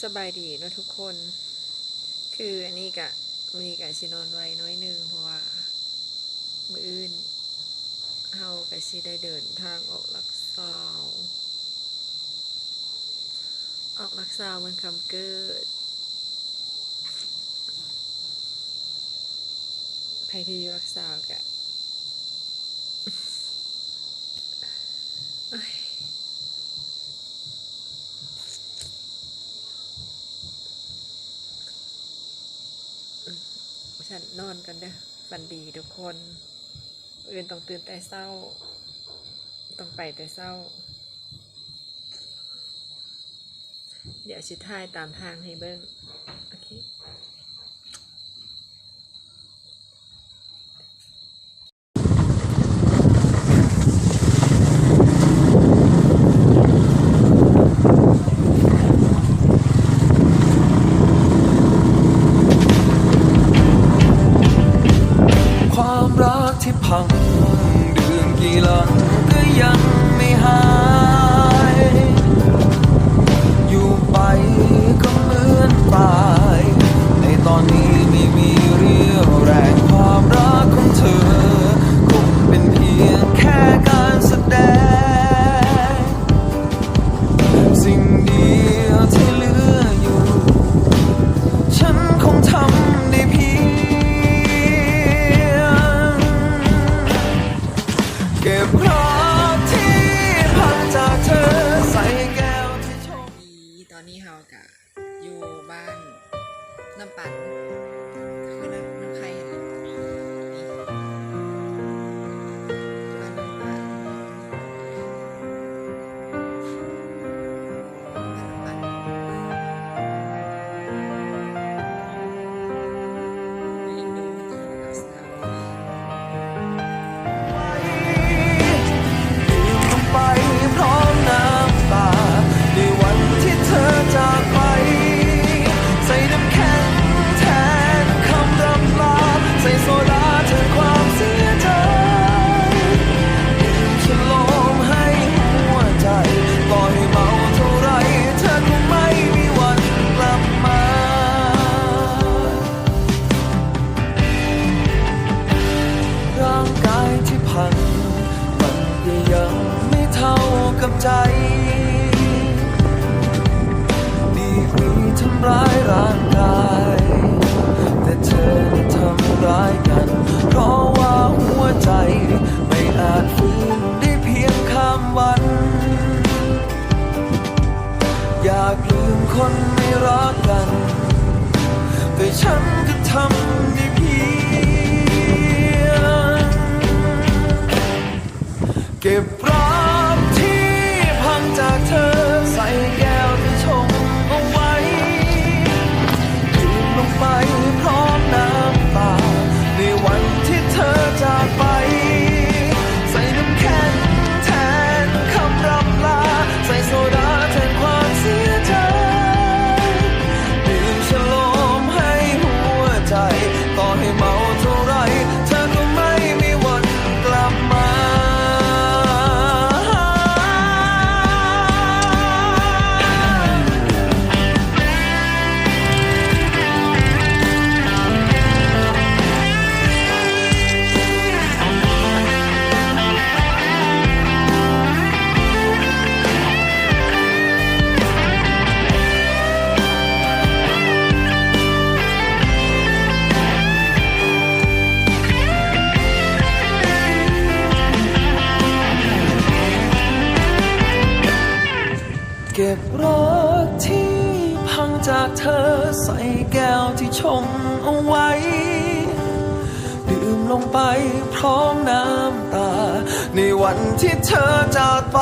สบายดีเนาะทุกคนคืออันนี้กะมีกะชินอนไว้น้อยนึงเพราะว่ามื้ออื่นเฮากะชิได้เดินทางออกลักซาวมันคำเกิดใครที่อยู่ลักซาวกะฉันนอนกันเด้อฝันดีทุกคนอื่นต้องตื่นแต่เศร้าต้องไปแต่เศร้าเดี๋ยวชิดท้ายตามทางให้เบิ้งโอเคความรักที่พังเดือนกี่หลังก็ยังไม่หายอยู่ไปก็เหมือนตายในตอนนี้ไม่มีเรี่ยวแรงความรักของเธอคงเป็นเพียงแค่การแสดงสิ่งเดียวที่เหลืออยู่ฉันคงทำได้เพียงเก็บรักที่พังจากเธอใส่แก้วที่ชมตอนนี้เฮากะอยู่บ้านน้ำปั่นคือน้ำไข่นี่บ้านน้ำปั่นอินโดนีเซียสาวลงไปพร้อมน้ำตาในวันที่เธอจากไปใส่น้ำแข็งแทนคำรำลาใส่โซดาแทนความเสียใจฉลมให้หัวใจต่อให้เมาเท่าไรเธอคงไม่มีวันกลับมาร่างกายที่พังมันก็ยังไม่เท่ากับใจดีกรีทำร้ายร่างกายแต่เธอได้ทำร้ายกันเพราะว่าหัวใจไม่อาจฟื้นได้เพียงข้ามวัน อยากลืมคนไม่รักกันแต่ฉันก็ทำได้เพียงเก็บรักที่พังจากเธอใส่แก้วที่ชงเอาไว้ดื่มลงไปพร้อมน้ำตาในวันที่เธอจากไปใส่น้ำแข็งแทนคำรำลาใส่โซดาแทนความเสียใจดื่มฉลมให้หัวใจต่อให้เมาเท่าไรเธอก็ไม่มีวันกลับมาเก็บรักที่พังจากเธอใส่แก้วที่ชงเอาไว้ดื่มลงไปพร้อมน้ำตาในวันที่เธอจากไป